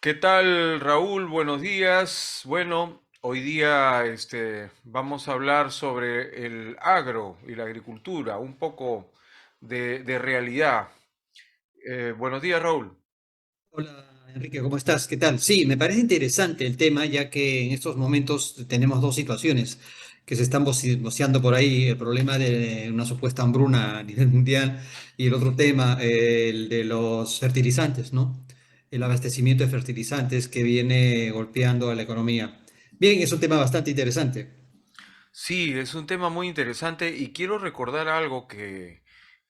¿Qué tal, Raúl? Buenos días. Bueno, hoy día vamos a hablar sobre el agro y la agricultura, un poco de realidad. Buenos días, Raúl. Hola Enrique, ¿cómo estás? ¿Qué tal? Sí, me parece interesante el tema, ya que en estos momentos tenemos dos situaciones que se están voceando por ahí, el problema de una supuesta hambruna a nivel mundial y el otro tema, el de los fertilizantes, ¿no? El abastecimiento de fertilizantes que viene golpeando a la economía. Bien, es un tema bastante interesante. Sí, es un tema muy interesante y quiero recordar algo que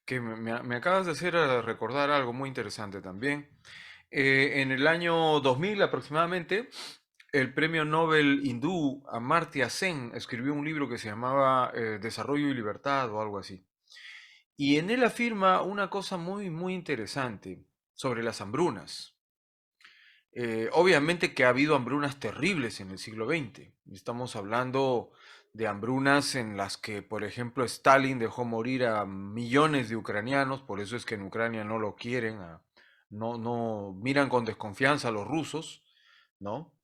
me acabas de hacer recordar algo muy interesante también. En el año 2000 aproximadamente, el premio Nobel hindú Amartya Sen escribió un libro que se llamaba Desarrollo y Libertad o algo así. Y en él afirma una cosa muy interesante sobre las hambrunas. Obviamente que ha habido hambrunas terribles en el siglo XX. Estamos hablando de hambrunas en las que, por ejemplo, Stalin dejó morir a millones de ucranianos, por eso es que en Ucrania no lo quieren, no miran con desconfianza a los rusos, ¿no?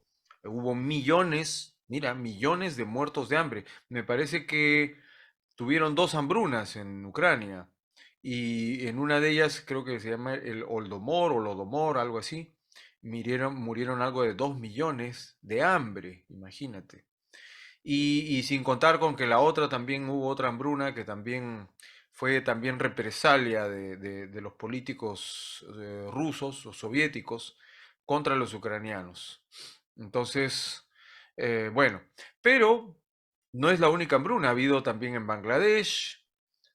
Hubo millones, mira, millones de muertos de hambre. Me parece que tuvieron dos hambrunas en Ucrania y en una de ellas creo que se llama el Oldomor o Lodomor, algo así, murieron algo de 2 millones de hambre, imagínate. Y sin contar con que la otra también hubo otra hambruna que también fue también represalia de los políticos rusos o soviéticos contra los ucranianos. Entonces, bueno, pero no es la única hambruna, ha habido también en Bangladesh,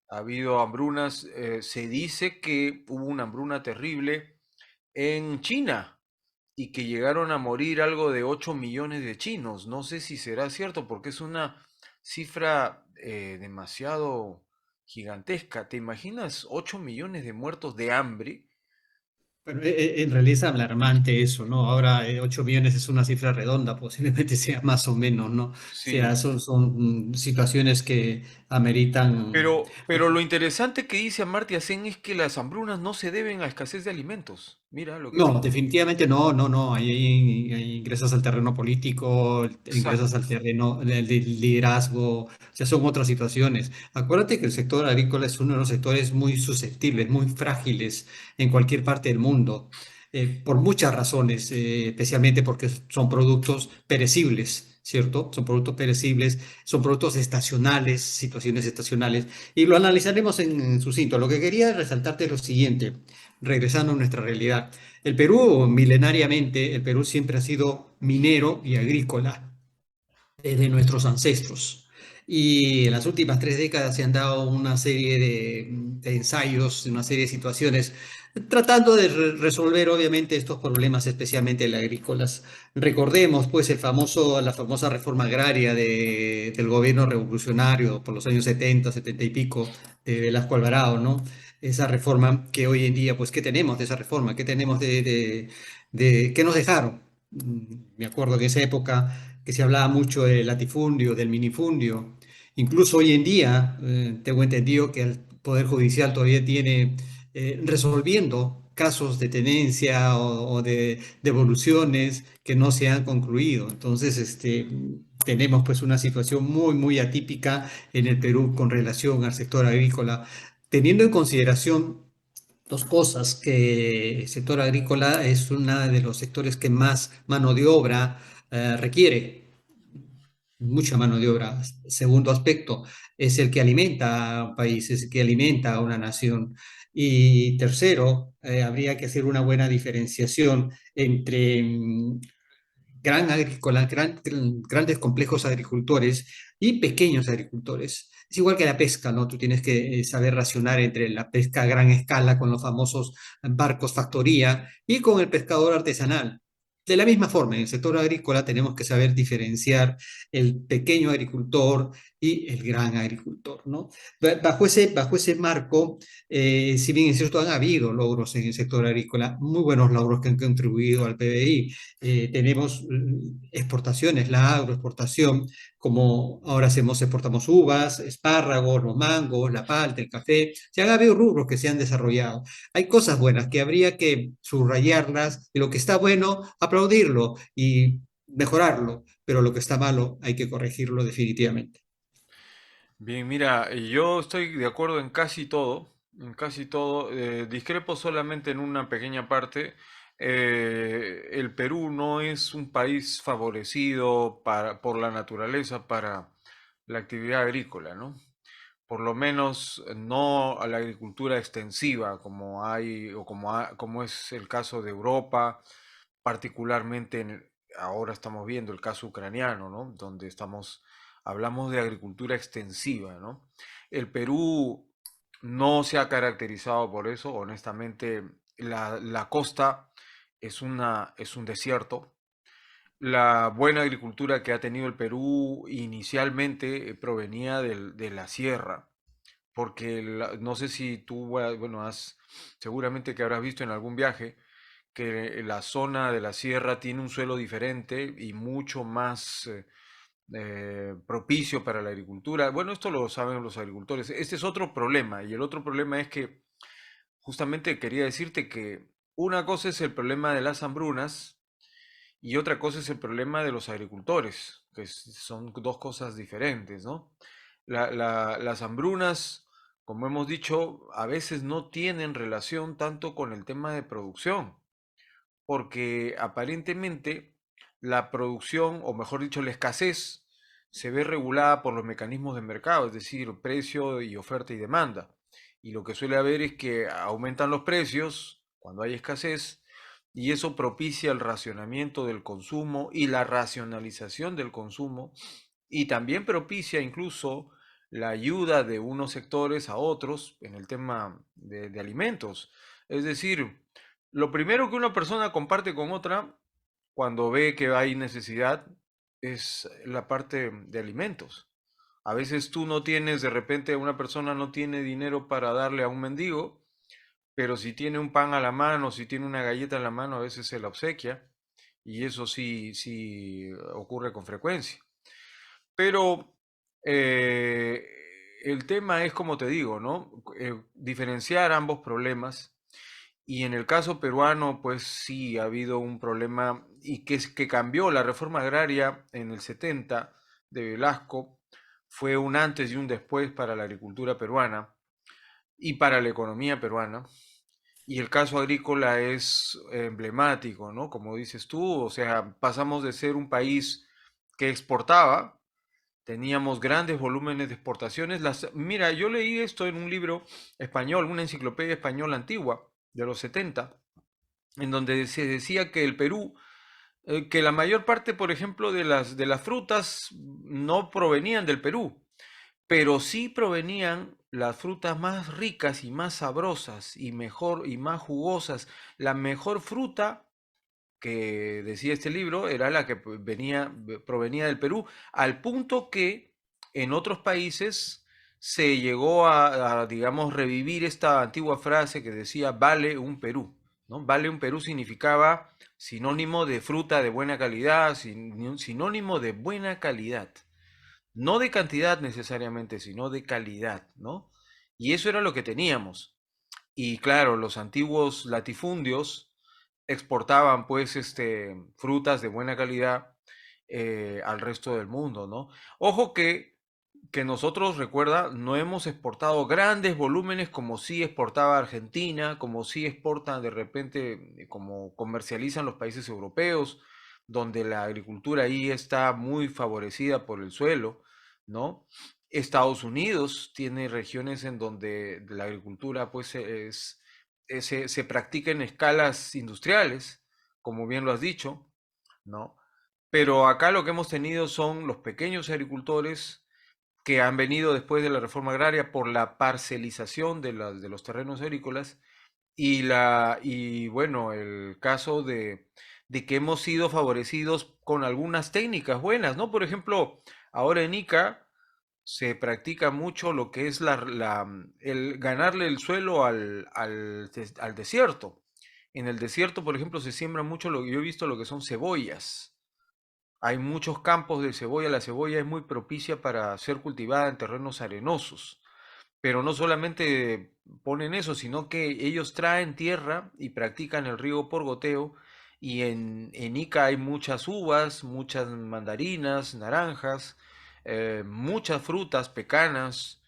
ha habido hambrunas, se dice que hubo una hambruna terrible en China y que llegaron a morir algo de 8 millones de chinos. No sé si será cierto porque es una cifra demasiado gigantesca. ¿Te imaginas 8 millones de muertos de hambre? Bueno, en realidad es alarmante eso, ¿no? Ahora 8 millones es una cifra redonda, posiblemente sea más o menos, ¿no? O sea, Sí. son situaciones que ameritan. Pero lo interesante que dice Amartya Sen es que las hambrunas no se deben a escasez de alimentos. Mira lo que No, dice. definitivamente no, no, no. Ahí ingresas al terreno político, ingresas Exacto. al terreno del liderazgo, o sea, son otras situaciones. Acuérdate que el sector agrícola es uno de los sectores muy susceptibles, muy frágiles en cualquier parte del mundo, por muchas razones, especialmente porque son productos perecibles, ¿cierto? Son productos perecibles, son productos estacionales, situaciones estacionales, y lo analizaremos en sucinto. Lo que quería resaltarte es lo siguiente, regresando a nuestra realidad. El Perú, milenariamente, el Perú siempre ha sido minero y agrícola desde nuestros ancestros. Y en las últimas 3 décadas se han dado una serie de ensayos, una serie de situaciones, tratando de resolver obviamente estos problemas, especialmente las agrícolas. Recordemos pues la famosa reforma agraria del gobierno revolucionario por los años 70, 70 y pico, de Velasco Alvarado, ¿no? Esa reforma que hoy en día, pues, ¿qué tenemos de esa reforma? ¿Qué tenemos qué nos dejaron? Me acuerdo que en esa época que se hablaba mucho del latifundio, del minifundio. Incluso hoy en día, tengo entendido que el Poder Judicial todavía tiene resolviendo casos de tenencia o de devoluciones que no se han concluido. Entonces, tenemos pues una situación muy atípica en el Perú con relación al sector agrícola, teniendo en consideración dos cosas, que el sector agrícola es uno de los sectores que más mano de obra requiere, mucha mano de obra. Segundo aspecto, es el que alimenta a un país, es el que alimenta a una nación. Y tercero, habría que hacer una buena diferenciación entre gran agrícola, grandes complejos agricultores y pequeños agricultores. Es igual que la pesca, ¿no? Tú tienes que saber racionar entre la pesca a gran escala con los famosos barcos factoría y con el pescador artesanal. De la misma forma, en el sector agrícola tenemos que saber diferenciar el pequeño agricultor, y el gran agricultor, ¿no? Bajo ese marco, si bien es cierto, han habido logros en el sector agrícola, muy buenos logros que han contribuido al PBI. Tenemos exportaciones, la agroexportación, como ahora exportamos uvas, espárragos, los mangos, la palta, el café. Ya han habido rubros que se han desarrollado. Hay cosas buenas que habría que subrayarlas, y lo que está bueno, aplaudirlo y mejorarlo, pero lo que está malo hay que corregirlo definitivamente. Bien, mira, yo estoy de acuerdo en casi todo, discrepo solamente en una pequeña parte. El Perú no es un país favorecido por la naturaleza para la actividad agrícola, ¿no? Por lo menos no a la agricultura extensiva como hay o como es el caso de Europa, particularmente ahora estamos viendo el caso ucraniano, ¿no? Donde hablamos de agricultura extensiva, ¿no? El Perú no se ha caracterizado por eso, honestamente, la costa es un desierto. La buena agricultura que ha tenido el Perú inicialmente provenía de la sierra, porque no sé si tú, bueno, seguramente que habrás visto en algún viaje que la zona de la sierra tiene un suelo diferente y mucho más propicio para la agricultura. Bueno, esto lo saben los agricultores. Este es otro problema y el otro problema es que justamente quería decirte que una cosa es el problema de las hambrunas y otra cosa es el problema de los agricultores, que son dos cosas diferentes, ¿no? Las hambrunas, como hemos dicho, a veces no tienen relación tanto con el tema de producción, porque aparentemente la producción, o mejor dicho, la escasez, se ve regulada por los mecanismos de mercado, es decir, precio y oferta y demanda. Y lo que suele haber es que aumentan los precios cuando hay escasez y eso propicia el racionamiento del consumo y la racionalización del consumo y también propicia incluso la ayuda de unos sectores a otros en el tema de alimentos. Es decir, lo primero que una persona comparte con otra cuando ve que hay necesidad es la parte de alimentos. A veces tú no tienes, de repente una persona no tiene dinero para darle a un mendigo, pero si tiene un pan a la mano, si tiene una galleta en la mano, a veces se la obsequia y eso sí, sí ocurre con frecuencia. Pero eh, el tema es, como te digo, ¿no? Diferenciar ambos problemas. Y en el caso peruano, pues sí ha habido un problema y que cambió la reforma agraria en el 70 de Velasco. Fue un antes y un después para la agricultura peruana y para la economía peruana. Y el caso agrícola es emblemático, ¿no? Como dices tú, o sea, pasamos de ser un país que exportaba, teníamos grandes volúmenes de exportaciones. Mira, yo leí esto en un libro español, una enciclopedia española antigua de los 70, en donde se decía que el Perú, que la mayor parte, por ejemplo, de las frutas no provenían del Perú, pero sí provenían las frutas más ricas y más sabrosas y mejor y más jugosas. La mejor fruta que decía este libro era la que provenía del Perú, al punto que en otros países se llegó digamos, revivir esta antigua frase que decía vale un Perú, ¿no? Vale un Perú significaba sinónimo de fruta de buena calidad, sinónimo de buena calidad, no de cantidad necesariamente, sino de calidad, ¿no? Y eso era lo que teníamos. Y claro, los antiguos latifundios exportaban pues frutas de buena calidad al resto del mundo, ¿no? Ojo que nosotros, recuerda, no hemos exportado grandes volúmenes como sí exportaba Argentina, como sí exportan de repente, como comercializan los países europeos, donde la agricultura ahí está muy favorecida por el suelo, ¿no? Estados Unidos tiene regiones en donde la agricultura pues se practica en escalas industriales, como bien lo has dicho, ¿no? Pero acá lo que hemos tenido son los pequeños agricultores que han venido después de la reforma agraria por la parcelización de los terrenos agrícolas y bueno, el caso de que hemos sido favorecidos con algunas técnicas buenas, ¿no? Por ejemplo, ahora en Ica se practica mucho lo que es el ganarle el suelo al desierto. En el desierto, por ejemplo, se siembra mucho lo que yo he visto, lo que son cebollas. Hay muchos campos de cebolla. La cebolla es muy propicia para ser cultivada en terrenos arenosos. Pero no solamente ponen eso, sino que ellos traen tierra y practican el riego por goteo. Y en Ica hay muchas uvas, muchas mandarinas, naranjas, muchas frutas, pecanas,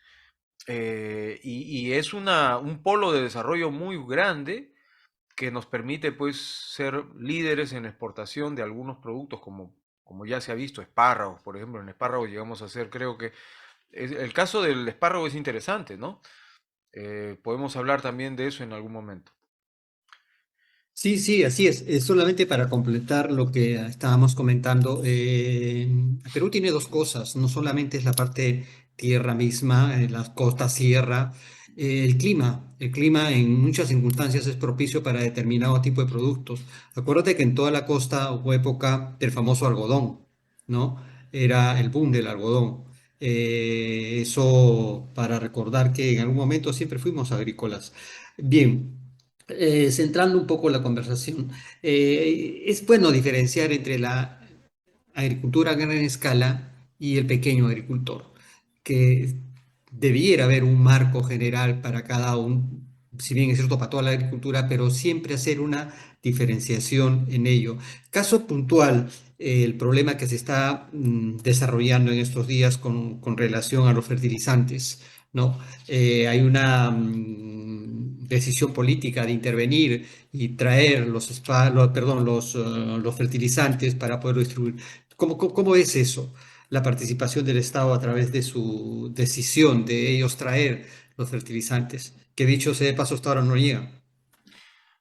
y es un polo de desarrollo muy grande que nos permite pues ser líderes en exportación de algunos productos como ya se ha visto, espárragos, por ejemplo. En espárragos llegamos a hacer, creo que el caso del espárrago es interesante, ¿no? Podemos hablar también de eso en algún momento. Sí, sí, así es. Solamente para completar lo que estábamos comentando, Perú tiene dos cosas. No solamente es la parte tierra misma, la costa, sierra, el clima. El clima en muchas circunstancias es propicio para determinado tipo de productos. Acuérdate que en toda la costa hubo época del famoso algodón, ¿no? Era el boom del algodón. Eso para recordar que en algún momento siempre fuimos agrícolas. Bien. Centrando un poco la conversación, es bueno diferenciar entre la agricultura a gran escala y el pequeño agricultor, que debiera haber un marco general para cada uno, si bien es cierto para toda la agricultura, pero siempre hacer una diferenciación en ello. Caso puntual, el problema que se está desarrollando en estos días con relación a los fertilizantes, ¿no? Hay una decisión política de intervenir y traer los fertilizantes para poder distribuir. ¿Cómo es eso? La participación del Estado a través de su decisión de ellos traer los fertilizantes, que dicho sea de paso, hasta ahora no llegan.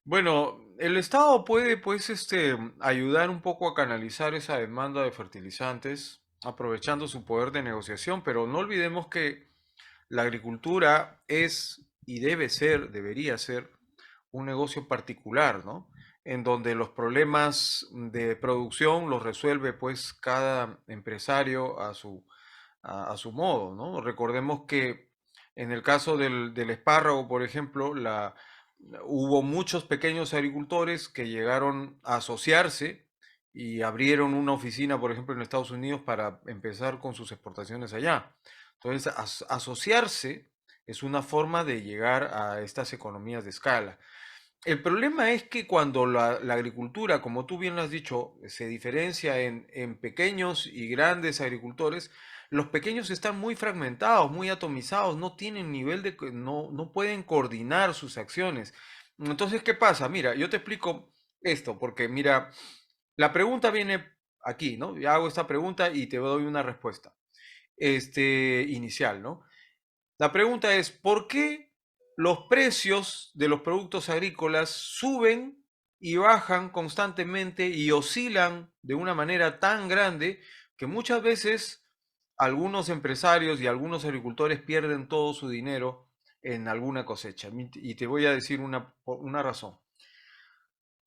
Bueno, el Estado puede, pues, ayudar un poco a canalizar esa demanda de fertilizantes, aprovechando su poder de negociación, pero no olvidemos que la agricultura es y debe ser, debería ser, un negocio particular, ¿no? En donde los problemas de producción los resuelve, pues, cada empresario a su modo, ¿no? Recordemos que en el caso del espárrago, por ejemplo, hubo muchos pequeños agricultores que llegaron a asociarse y abrieron una oficina, por ejemplo, en Estados Unidos para empezar con sus exportaciones allá. Entonces, asociarse es una forma de llegar a estas economías de escala. El problema es que cuando la agricultura, como tú bien lo has dicho, se diferencia en pequeños y grandes agricultores, los pequeños están muy fragmentados, muy atomizados, no tienen nivel no pueden coordinar sus acciones. Entonces, ¿qué pasa? Mira, yo te explico esto, porque mira, la pregunta viene aquí, ¿no? Yo hago esta pregunta y te doy una respuesta, inicial, ¿no? La pregunta es, ¿por qué los precios de los productos agrícolas suben y bajan constantemente y oscilan de una manera tan grande que muchas veces algunos empresarios y algunos agricultores pierden todo su dinero en alguna cosecha? Y te voy a decir una razón.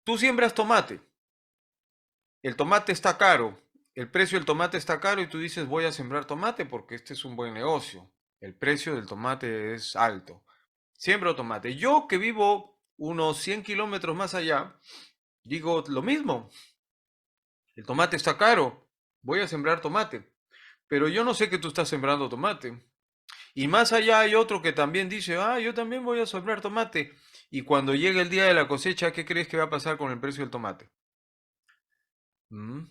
Tú siembras tomate, el tomate está caro, el precio del tomate está caro y tú dices voy a sembrar tomate porque este es un buen negocio. El precio del tomate es alto. Siembro tomate. Yo que vivo unos 100 kilómetros más allá, digo lo mismo. El tomate está caro. Voy a sembrar tomate. Pero yo no sé que tú estás sembrando tomate. Y más allá hay otro que también dice, ah, yo también voy a sembrar tomate. Y cuando llegue el día de la cosecha, ¿qué crees que va a pasar con el precio del tomate? ¿Mm?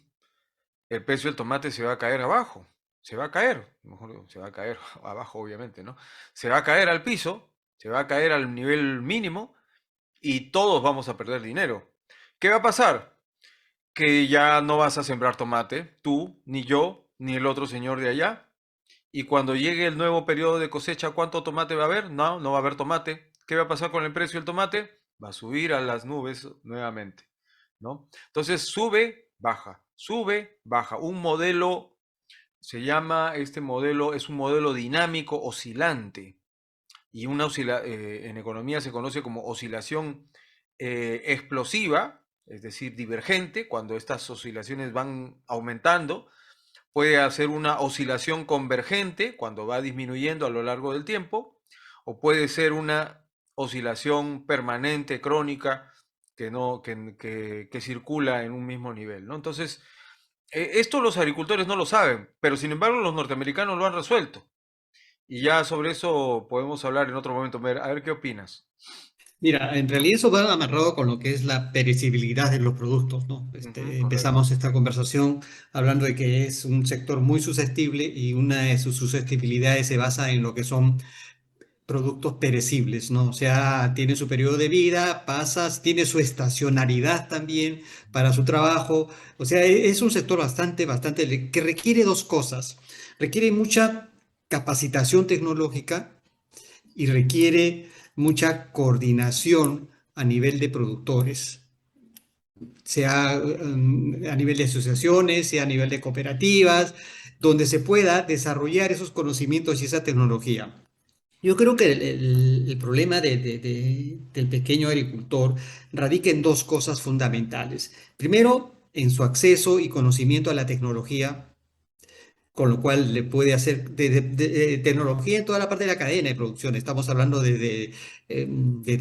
El precio del tomate se va a caer abajo. Se va a caer. Mejor se va a caer abajo, obviamente, ¿no? Se va a caer al piso. Se va a caer al nivel mínimo y todos vamos a perder dinero. ¿Qué va a pasar? Que ya no vas a sembrar tomate, tú, ni yo, ni el otro señor de allá. Y cuando llegue el nuevo periodo de cosecha, ¿cuánto tomate va a haber? No, no va a haber tomate. ¿Qué va a pasar con el precio del tomate? Va a subir a las nubes nuevamente, ¿no? Entonces sube, baja. Un modelo, este modelo es un modelo dinámico oscilante y en economía se conoce como oscilación explosiva, es decir, divergente, cuando estas oscilaciones van aumentando, puede hacer una oscilación convergente cuando va disminuyendo a lo largo del tiempo, o puede ser una oscilación permanente, crónica, que, no, que circula en un mismo nivel, ¿no? Entonces, esto los agricultores no lo saben, pero sin embargo los norteamericanos lo han resuelto. Y ya sobre eso podemos hablar en otro momento. A ver qué opinas. Mira, en realidad eso va amarrado con lo que es la perecibilidad de los productos, ¿no? Ujú, correcto. Empezamos esta conversación hablando de que es un sector muy susceptible y una de sus susceptibilidades se basa en lo que son productos perecibles, ¿no? O sea, tiene su periodo de vida, pasas, tiene su estacionalidad también para su trabajo. O sea, es un sector que requiere dos cosas. Requiere mucha capacitación tecnológica y requiere mucha coordinación a nivel de productores, sea a nivel de asociaciones, sea a nivel de cooperativas, donde se pueda desarrollar esos conocimientos y esa tecnología. Yo creo que el problema del pequeño agricultor radica en dos cosas fundamentales. Primero, en su acceso y conocimiento a la tecnología, con lo cual le puede hacer tecnología en toda la parte de la cadena de producción. Estamos hablando desde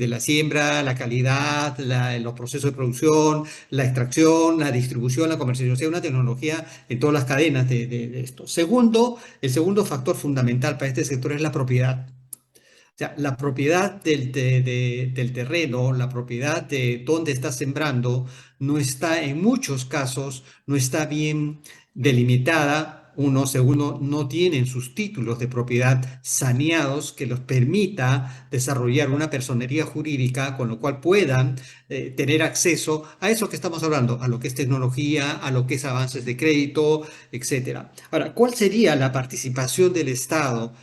la siembra, la calidad, los procesos de producción, la extracción, la distribución, la comercialización, o sea, una tecnología en todas las cadenas de esto. Segundo, el segundo factor fundamental para este sector es la propiedad. O sea, la propiedad del terreno, la propiedad de dónde está sembrando, no está en muchos casos, no está bien delimitada. Uno, segundo, no tienen sus títulos de propiedad saneados que los permita desarrollar una personería jurídica con lo cual puedan tener acceso a eso que estamos hablando, a lo que es tecnología, a lo que es avances de crédito, etcétera. Ahora, ¿cuál sería la participación del Estado?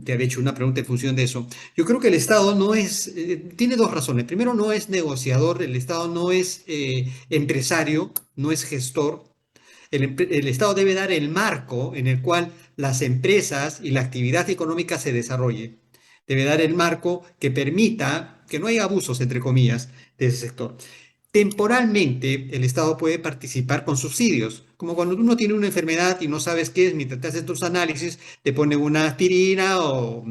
Te había hecho una pregunta en función de eso. Yo creo que el Estado no es, tiene dos razones. Primero, no es negociador, el Estado no es empresario, no es gestor. El Estado debe dar el marco en el cual las empresas y la actividad económica se desarrolle. Debe dar el marco que permita que no haya abusos, entre comillas, de ese sector. Temporalmente, el Estado puede participar con subsidios, como cuando uno tiene una enfermedad y no sabes qué es, mientras te haces tus análisis, te ponen una aspirina o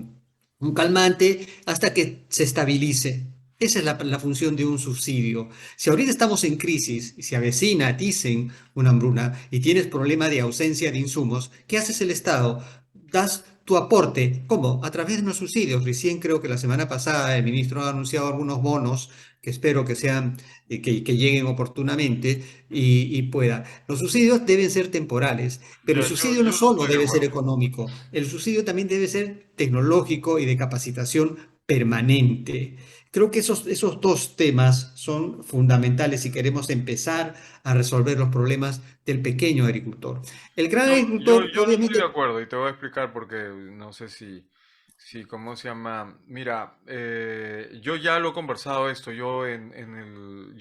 un calmante hasta que se estabilice. Esa es la función de un subsidio. Si ahorita estamos en crisis y se avecina, dicen, una hambruna y tienes problema de ausencia de insumos, ¿qué haces el Estado? Das tu aporte. ¿Cómo? A través de unos subsidios. Recién creo que la semana pasada el ministro ha anunciado algunos bonos que espero que sean, que lleguen oportunamente y pueda. Los subsidios deben ser temporales, pero el Ya, subsidio no yo no solo estoy de debe ser acuerdo. económico, el subsidio también debe ser tecnológico y de capacitación permanente. Creo que esos dos temas son fundamentales si queremos empezar a resolver los problemas del pequeño agricultor. El gran agricultor, Yo no estoy de obviamente, acuerdo y te voy a explicar porque no sé ¿cómo se llama? Mira, yo ya lo he conversado esto. Yo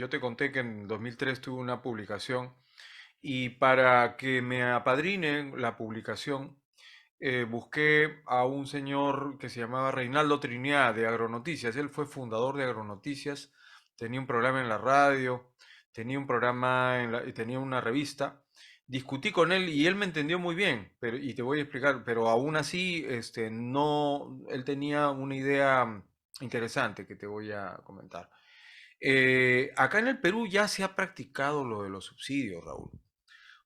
te conté que en 2003 tuve una publicación y para que me apadrinen la publicación, busqué a un señor que se llamaba Reinaldo Trinidad de Agronoticias. Él fue fundador de Agronoticias, tenía un programa en la radio, tenía un programa y tenía una revista. Discutí con él y él me entendió muy bien, pero, y te voy a explicar, pero aún así, no, él tenía una idea interesante que te voy a comentar. Acá en el Perú ya se ha practicado lo de los subsidios, Raúl.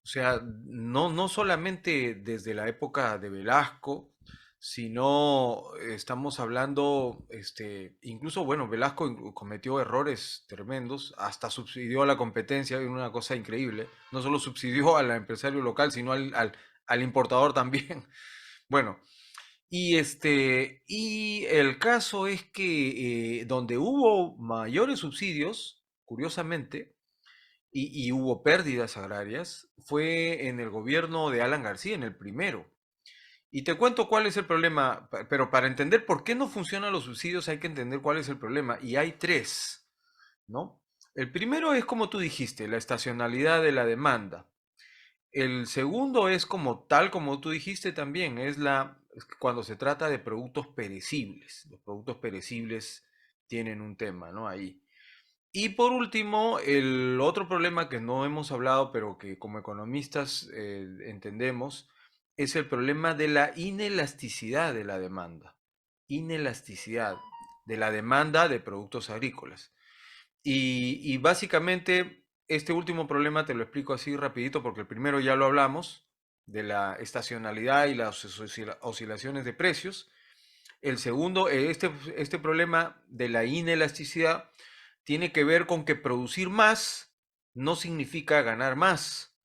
O sea, no solamente desde la época de Velasco, sino estamos hablando, incluso, bueno, Velasco cometió errores tremendos, hasta subsidió a la competencia, una cosa increíble. No solo subsidió al empresario local, sino al importador también. Bueno, y el caso es que donde hubo mayores subsidios, curiosamente, y hubo pérdidas agrarias, fue en el gobierno de Alan García, en el primero. Y te cuento cuál es el problema, pero para entender por qué no funcionan los subsidios hay que entender cuál es el problema. Y hay tres, ¿no? El primero es como tú dijiste, la estacionalidad de la demanda. El segundo es como tal, como tú dijiste también, es cuando se trata de productos perecibles. Los productos perecibles tienen un tema, ¿no? Ahí. Y por último, el otro problema que no hemos hablado, pero que como economistas entendemos, es el problema de la inelasticidad de la demanda. Inelasticidad de la demanda de productos agrícolas. Y básicamente este último problema te lo explico así rapidito porque el primero ya lo hablamos, de la estacionalidad y las oscilaciones de precios. El segundo, este problema de la inelasticidad tiene que ver con que producir más no significa ganar más.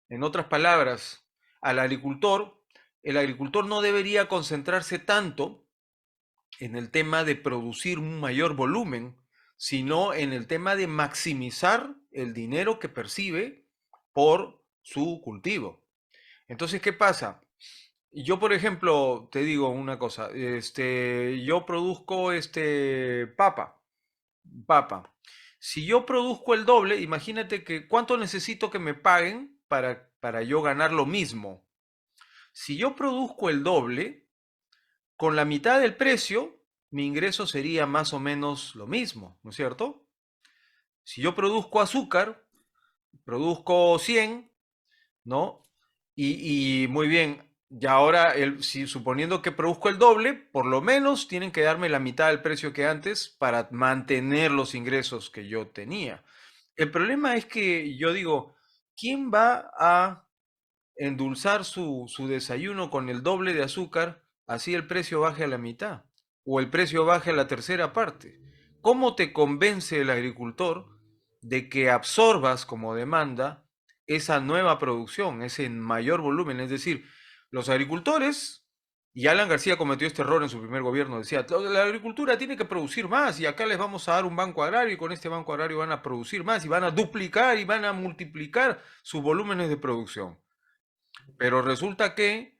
En otras palabras, al agricultor, el agricultor no debería concentrarse tanto en el tema de producir un mayor volumen, sino en el tema de maximizar el dinero que percibe por su cultivo. Entonces, ¿qué pasa? Yo, por ejemplo, te digo una cosa, yo produzco papa. Si yo produzco el doble, imagínate que cuánto necesito que me paguen para yo ganar lo mismo. Si yo produzco el doble, con la mitad del precio, mi ingreso sería más o menos lo mismo, ¿no es cierto? Si yo produzco azúcar, produzco 100, ¿no? Y muy bien, ya ahora, si, suponiendo que produzco el doble, por lo menos tienen que darme la mitad del precio que antes para mantener los ingresos que yo tenía. El problema es que yo digo, ¿quién va a endulzar su desayuno con el doble de azúcar, así el precio baje a la mitad o el precio baje a la tercera parte? ¿Cómo te convence el agricultor de que absorbas como demanda esa nueva producción, ese mayor volumen? Es decir, los agricultores, y Alan García cometió este error en su primer gobierno, decía, la agricultura tiene que producir más y acá les vamos a dar un banco agrario y con este banco agrario van a producir más y van a duplicar y van a multiplicar sus volúmenes de producción. Pero resulta que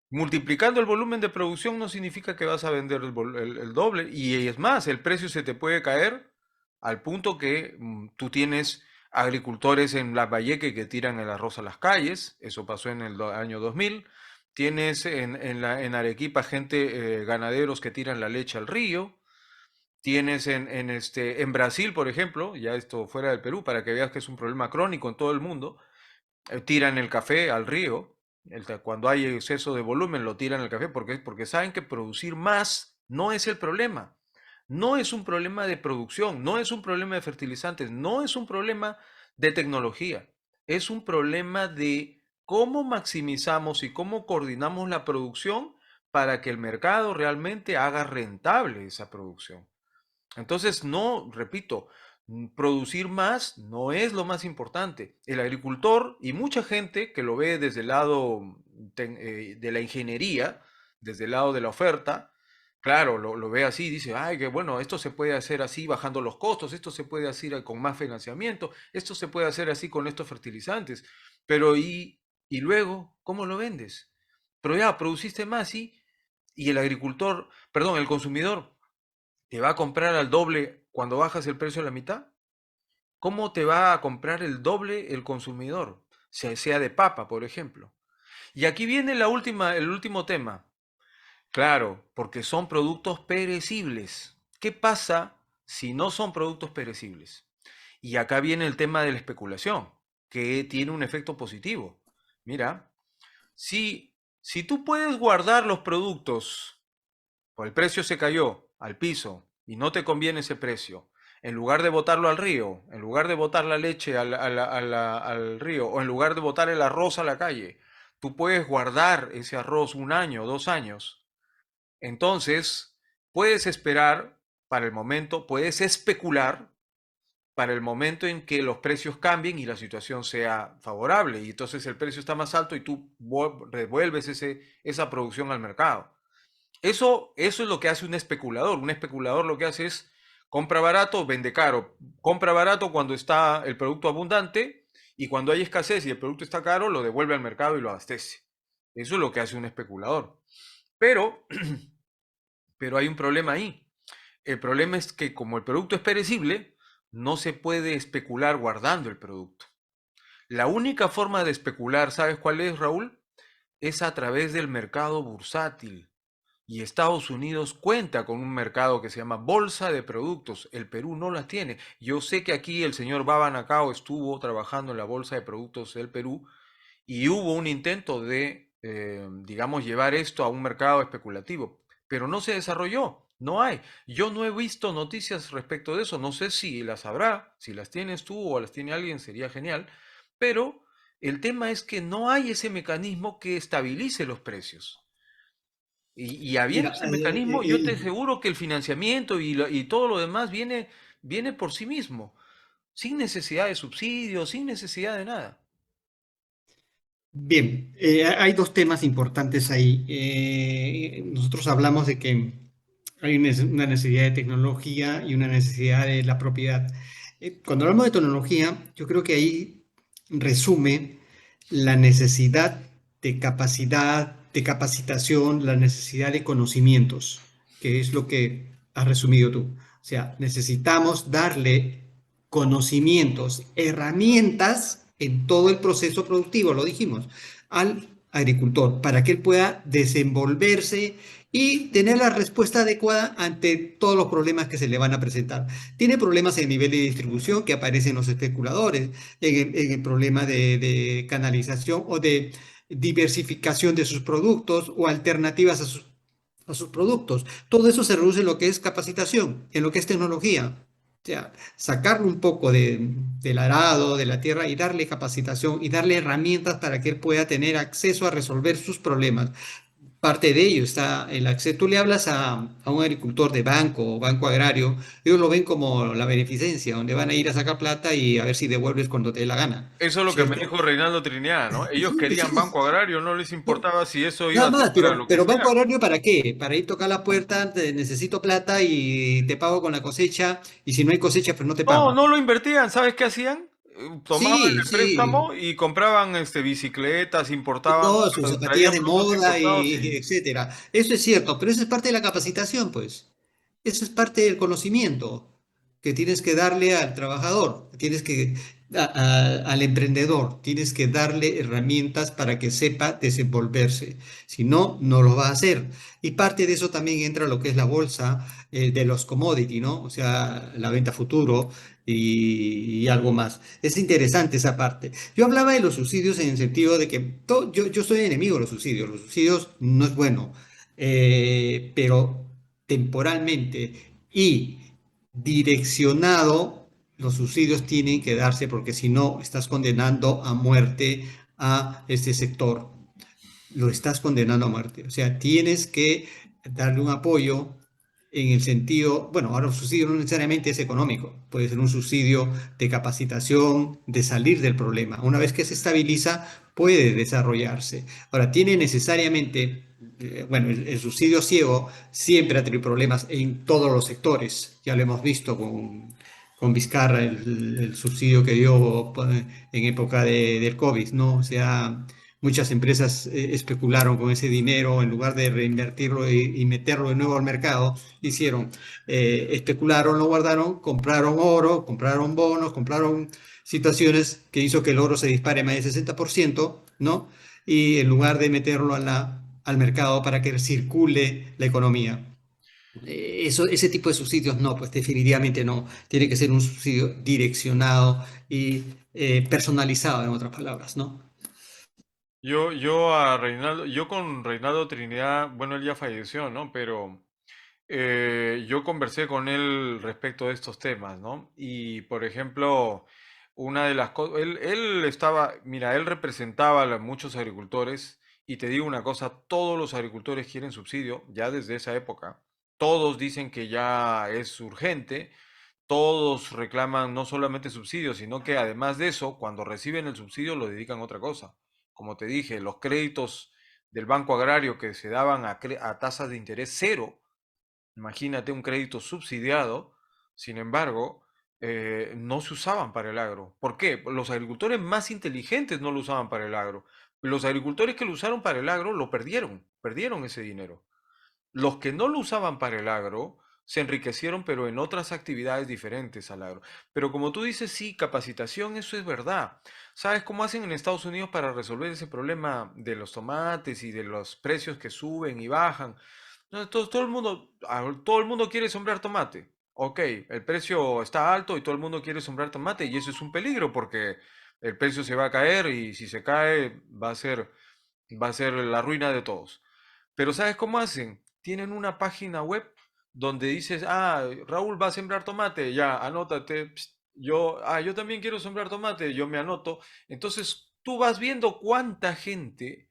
multiplicando el volumen de producción no significa que vas a vender el doble. Y es más, el precio se te puede caer al punto que tú tienes agricultores en La Valleque que tiran el arroz a las calles. Eso pasó en el año 2000. Tienes en Arequipa gente, ganaderos que tiran la leche al río. Tienes en Brasil, por ejemplo, ya esto fuera del Perú, para que veas que es un problema crónico en todo el mundo, tiran el café al río. Cuando hay exceso de volumen lo tiran al café porque saben que producir más no es el problema. No es un problema de producción, no es un problema de fertilizantes, no es un problema de tecnología. Es un problema de cómo maximizamos y cómo coordinamos la producción para que el mercado realmente haga rentable esa producción. Entonces, no, repito, producir más no es lo más importante. El agricultor y mucha gente que lo ve desde el lado de la ingeniería, desde el lado de la oferta, claro, lo ve así, dice, ay, que bueno, esto se puede hacer así bajando los costos, esto se puede hacer con más financiamiento, esto se puede hacer así con estos fertilizantes, pero y luego, ¿cómo lo vendes? Pero ya, produciste más, sí, y el agricultor, perdón, el consumidor ¿te va a comprar al doble cuando bajas el precio a la mitad? ¿Cómo te va a comprar el doble el consumidor? Sea de papa, por ejemplo. Y aquí viene el último tema. Claro, porque son productos perecibles. ¿Qué pasa si no son productos perecibles? Y acá viene el tema de la especulación, que tiene un efecto positivo. Mira, si tú puedes guardar los productos o el precio se cayó al piso y no te conviene ese precio, en lugar de botarlo al río, en lugar de botar la leche al río, o en lugar de botar el arroz a la calle, tú puedes guardar ese arroz un año, 2 años. Entonces, puedes esperar para el momento, puedes especular para el momento en que los precios cambien y la situación sea favorable. Y entonces el precio está más alto y tú devuelves esa producción al mercado. Eso es lo que hace un especulador. Un especulador lo que hace es compra barato, vende caro. Compra barato cuando está el producto abundante y cuando hay escasez y el producto está caro, lo devuelve al mercado y lo abastece. Eso es lo que hace un especulador. Pero, pero hay un problema ahí. El problema es que como el producto es perecible, no se puede especular guardando el producto. La única forma de especular, ¿sabes cuál es, Raúl? Es a través del mercado bursátil. Y Estados Unidos cuenta con un mercado que se llama Bolsa de Productos. El Perú no la tiene. Yo sé que aquí el señor Baba Nacao estuvo trabajando en la Bolsa de Productos del Perú y hubo un intento de digamos, llevar esto a un mercado especulativo, pero no se desarrolló, no hay. Yo no he visto noticias respecto de eso, no sé si las habrá, si las tienes tú o las tiene alguien, sería genial, pero el tema es que no hay ese mecanismo que estabilice los precios. Y habiendo Mira, ese mecanismo, yo te aseguro que el financiamiento y todo lo demás viene por sí mismo, sin necesidad de subsidios, sin necesidad de nada. bien, hay dos temas importantes ahí. Nosotros hablamos de que hay una necesidad de tecnología y una necesidad de la propiedad. Cuando hablamos de tecnología, yo creo que ahí resume la necesidad de capacidad, de capacitación, la necesidad de conocimientos, que es lo que has resumido tú. O sea, necesitamos darle conocimientos, herramientas en todo el proceso productivo, lo dijimos, al agricultor para que él pueda desenvolverse y tener la respuesta adecuada ante todos los problemas que se le van a presentar. Tiene problemas en el nivel de distribución que aparecen los especuladores, en el problema de canalización o de diversificación de sus productos o alternativas a sus productos. Todo eso se reduce en lo que es capacitación, en lo que es tecnología. O sea, sacarlo un poco del arado, de la tierra y darle capacitación y darle herramientas para que él pueda tener acceso a resolver sus problemas. Parte de ello está el acceso. Tú le hablas a un agricultor de banco o banco agrario, ellos lo ven como la beneficencia, donde van a ir a sacar plata y a ver si devuelves cuando te dé la gana, Eso es lo que me ¿cierto? dijo Reinaldo Trinidad, ¿no? Ellos Sí, querían sí, banco agrario, no les importaba si eso iba nada a ser más, para pero, lo que pero Banco sea. Agrario ¿para qué? Para ir a tocar la puerta, necesito plata y te pago con la cosecha, y si no hay cosecha, pues no te No, pago. no lo invertían, ¿sabes qué hacían? Tomaban Sí, el sí, préstamo y compraban bicicletas, importaban, no, sus zapatillas traían de productos moda importados y y etcétera. Eso es cierto, pero eso es parte de la capacitación, pues. Eso es parte del conocimiento que tienes que darle al trabajador, al emprendedor, tienes que darle herramientas para que sepa desenvolverse. Si no, no lo va a hacer. Y parte de eso también entra lo que es la bolsa de los commodities, ¿no? O sea, la venta futuro y algo más. Es interesante esa parte. Yo hablaba de los subsidios en el sentido de que yo soy enemigo de los subsidios. Los subsidios no es bueno, pero temporalmente y direccionado, los subsidios tienen que darse porque si no, estás condenando a muerte a este sector. Lo estás condenando a muerte. O sea, tienes que darle un apoyo en el sentido, bueno, ahora un subsidio no necesariamente es económico, puede ser un subsidio de capacitación, de salir del problema. Una vez que se estabiliza, puede desarrollarse. Ahora, tiene necesariamente, bueno, el subsidio ciego siempre ha tenido problemas en todos los sectores, ya lo hemos visto con Vizcarra, el subsidio que dio en época del COVID, ¿no? O sea, muchas empresas especularon con ese dinero en lugar de reinvertirlo y meterlo de nuevo al mercado. Hicieron, especularon, lo guardaron, compraron oro, compraron bonos, compraron situaciones que hizo que el oro se dispare más del 60%, ¿no? Y en lugar de meterlo al mercado para que circule la economía. Ese tipo de subsidios no, pues definitivamente no. Tiene que ser un subsidio direccionado y personalizado, en otras palabras, ¿no? yo con Reinaldo Trinidad, bueno, él ya falleció, ¿no? Pero yo conversé con él respecto de estos temas, ¿no? Y, por ejemplo, una de las cosas, él estaba, mira, él representaba a muchos agricultores y te digo una cosa, todos los agricultores quieren subsidio, ya desde esa época. Todos dicen que ya es urgente, todos reclaman no solamente subsidio, sino que además de eso, cuando reciben el subsidio lo dedican a otra cosa. Como te dije, los créditos del Banco Agrario que se daban a tasas de interés cero. Imagínate un crédito subsidiado, sin embargo, no se usaban para el agro. ¿Por qué? Los agricultores más inteligentes no lo usaban para el agro. Los agricultores que lo usaron para el agro lo perdieron ese dinero. Los que no lo usaban para el agro se enriquecieron, pero en otras actividades diferentes al agro. Pero como tú dices, sí, capacitación, eso es verdad. ¿Sabes cómo hacen en Estados Unidos para resolver ese problema de los tomates y de los precios que suben y bajan? No, todo el mundo quiere sembrar tomate. Ok, el precio está alto y todo el mundo quiere sembrar tomate y eso es un peligro porque el precio se va a caer y si se cae va a ser Va a ser la ruina de todos. Pero ¿sabes cómo hacen? Tienen una página web donde dices, ah, Raúl va a sembrar tomate, ya, anótate. Pst, yo también quiero sembrar tomate, yo me anoto. Entonces tú vas viendo cuánta gente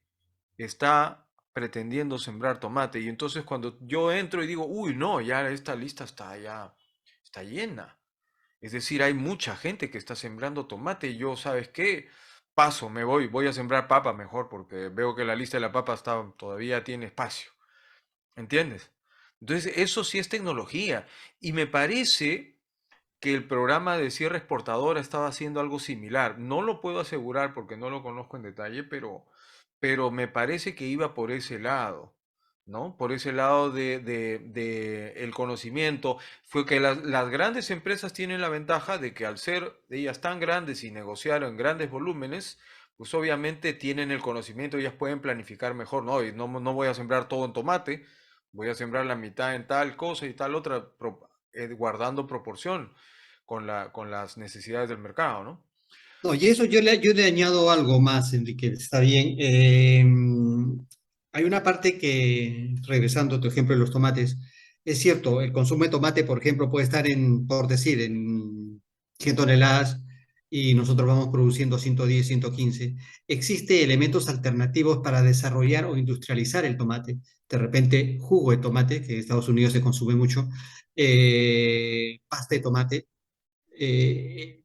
está pretendiendo sembrar tomate. Y entonces cuando yo entro y digo, uy, no, ya esta lista está llena. Es decir, hay mucha gente que está sembrando tomate y yo, ¿sabes qué? Paso, me voy a sembrar papa mejor porque veo que la lista de la papa todavía tiene espacio. ¿Entiendes? Entonces, eso sí es tecnología. Y me parece que el programa de cierre exportadora estaba haciendo algo similar. No lo puedo asegurar porque no lo conozco en detalle, pero me parece que iba por ese lado, ¿no? Por ese lado de el conocimiento. Fue que las grandes empresas tienen la ventaja de que al ser ellas tan grandes y negociar en grandes volúmenes, pues obviamente tienen el conocimiento, ellas pueden planificar mejor, ¿no? Y no voy a sembrar todo en tomate, voy a sembrar la mitad en tal cosa y tal otra, guardando proporción con las necesidades del mercado, ¿no? No, y eso yo le añado algo más, Enrique, está bien. Hay una parte que, regresando a tu ejemplo de los tomates, es cierto, el consumo de tomate, por ejemplo, puede estar en, por decir, en 100 toneladas y nosotros vamos produciendo 110, 115. Existen elementos alternativos para desarrollar o industrializar el tomate. De repente, jugo de tomate, que en Estados Unidos se consume mucho, pasta de tomate,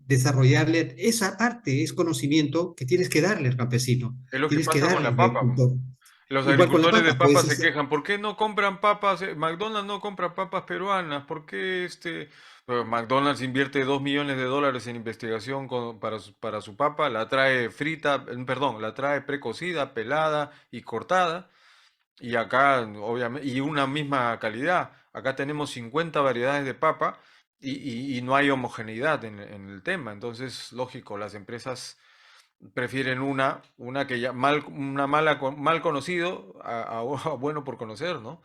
desarrollarle esa parte, es conocimiento que tienes que darle al campesino, Es lo que tienes que pasa con darle la al papa. agricultor. Los Igual con la agricultores de papa, pues papas se quejan, ¿por qué no compran papas? McDonald's no compra papas peruanas, ¿por qué McDonald's invierte 2 millones de dólares en investigación para su papa, la trae frita, perdón, la trae precocida, pelada y cortada, y acá, obviamente, y una misma calidad. Acá tenemos 50 variedades de papa y no hay homogeneidad en el tema. Entonces, lógico, las empresas prefieren una que ya mal conocido a bueno por conocer, ¿no?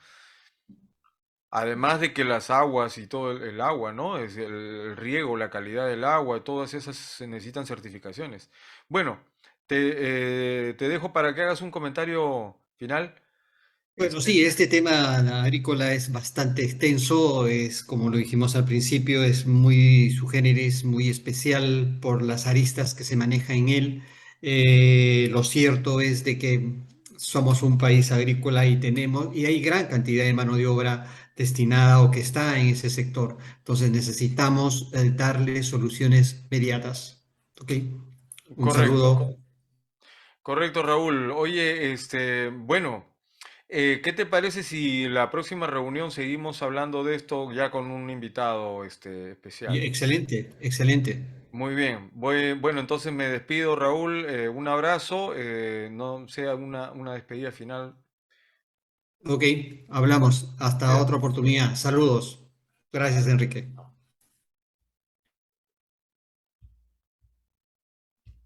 Además de que las aguas y todo el agua, ¿no? Es el riego, la calidad del agua, todas esas se necesitan certificaciones. Bueno, te dejo para que hagas un comentario final. bueno, Este, sí, este tema agrícola es bastante extenso, es como lo dijimos al principio, es muy su generis, muy especial por las aristas que se maneja en él. Lo cierto es de que somos un país agrícola y tenemos, y hay gran cantidad de mano de obra destinada o que está en ese sector. Entonces necesitamos darle soluciones inmediatas. ¿Ok? Un correcto, saludo. correcto, Raúl. Oye, bueno, ¿qué te parece si la próxima reunión seguimos hablando de esto ya con un invitado, especial? Excelente, excelente. Muy bien, bueno, entonces me despido, Raúl, un abrazo, no sea una despedida final. Ok, hablamos. Hasta otra Cuídate. oportunidad. Saludos. Gracias, Enrique.